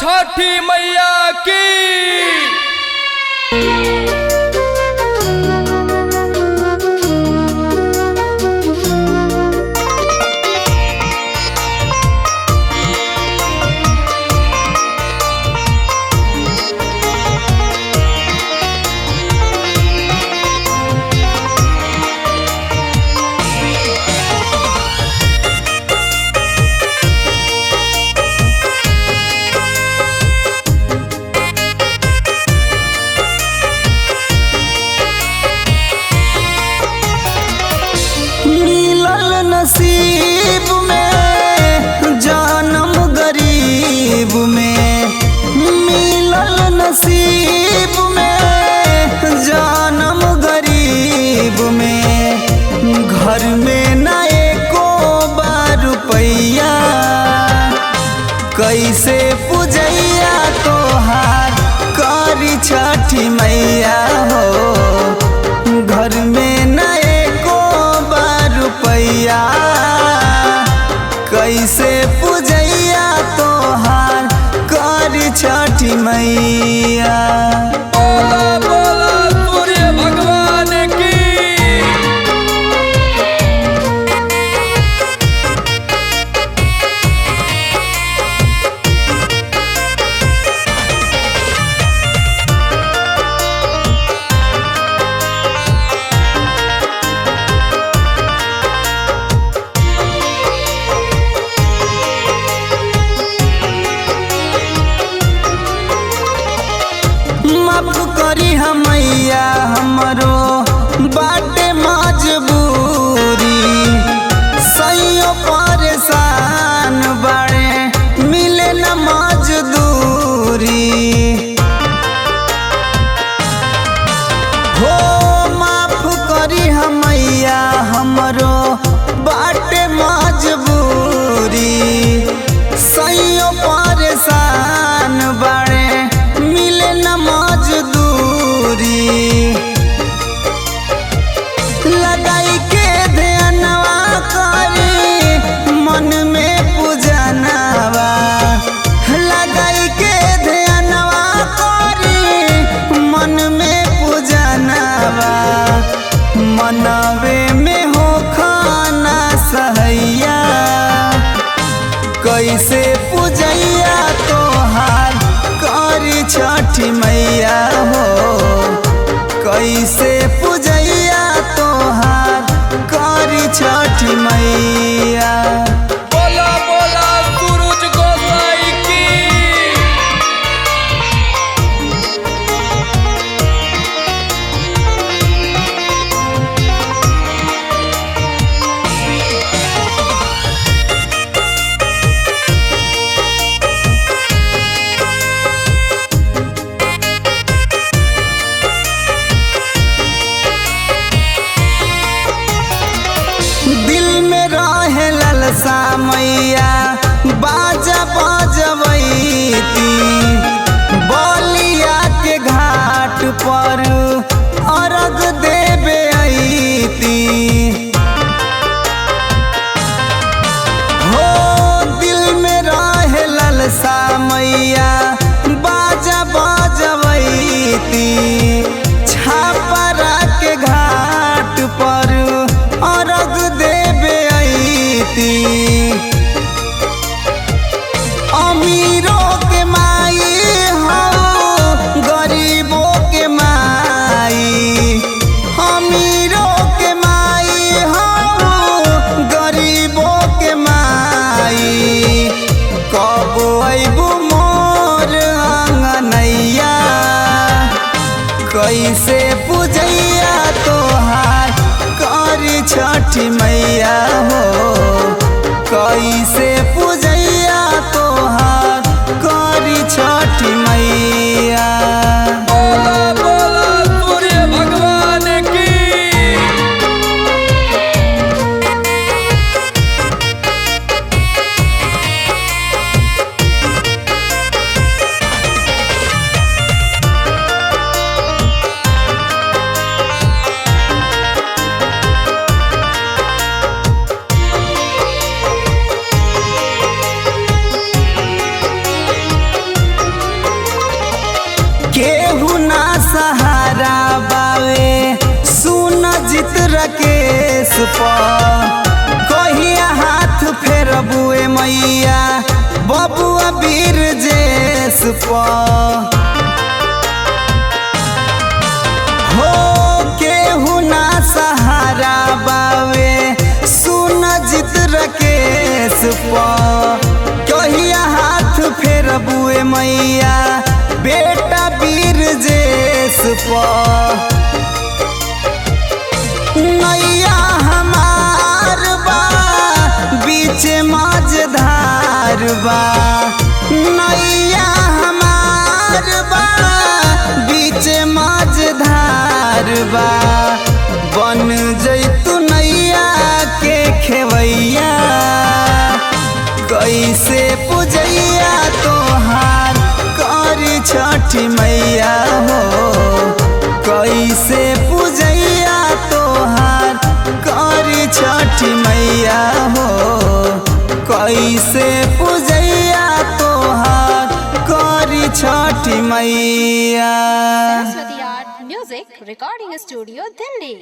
छठी मैया की। नसीब में जन्म गरीब में, मिलल नसीब में जन्म गरीब में। घर में न एको बार रुपैया, कैसे पूजैया तोहार करी छठी मैया हो। घर में न एको बार रुपैया, कैसे पूजैया तोहार करी छठी मैया। बोला बोला सूर्य भगवान की। माफ करी हमैया हमरो बाटे मजबूरी, सैयो परेशान बाड़े मिले न मजदूरी। हो माफ करी हमैया हमरो बाटे मजबूरी, सैयो परेशान बाड़े मिले न मजदूरी। लगाई के ध्यानवा करी मन में पूजनवा, लगाई के ध्यानवा करी मन में पूजनवा। मनवे में हो खाना सहैया, कैसे पूजैया तोहार करी छठी मैया हो। कैसे पूजैया तोहार करी छठी मैया। बोला बोला सूरज गोसाई की। दिल में रहे ललसा मैया बाजा बजबैती, बलिया के घाट पर अर्घ देवे अइती। हो दिल में रहे ललसा मैया बाजा बजबैती, छापरा के घाट पर अर्घ देवे अइती। अमीरों के माई हो गरीबों के माई, अमीरों के माई हो गरीबों के माई। कब अइबू मोर अंगनैया, कैसे पूजैया तोहार करी छठी मैया हो। कैसे पूजैया तोहार करी छठी मैया। बोला बोला सूर्य भगवान की। पर कहिया हाथ फेरबुए मैया बबुआ वीर जेस पर हो केहू ना सहारा बावे सुन जित रकेश पर कहिया हाथ फेरबुए मैया बेटा वीर जेस पर नैया हमार बा बीच मझधार बा नैया हमार बा बीच मझधार बा बन जैतु नैया के खेवैया कैसे पूजैया तोहार करी छठी मैया हो कैसे पूजैया तोहार करी छठी मैया हो कैसे पूजैया तोहार करी छठी मैया। Saraswati Art Music Recording Studio, Delhi.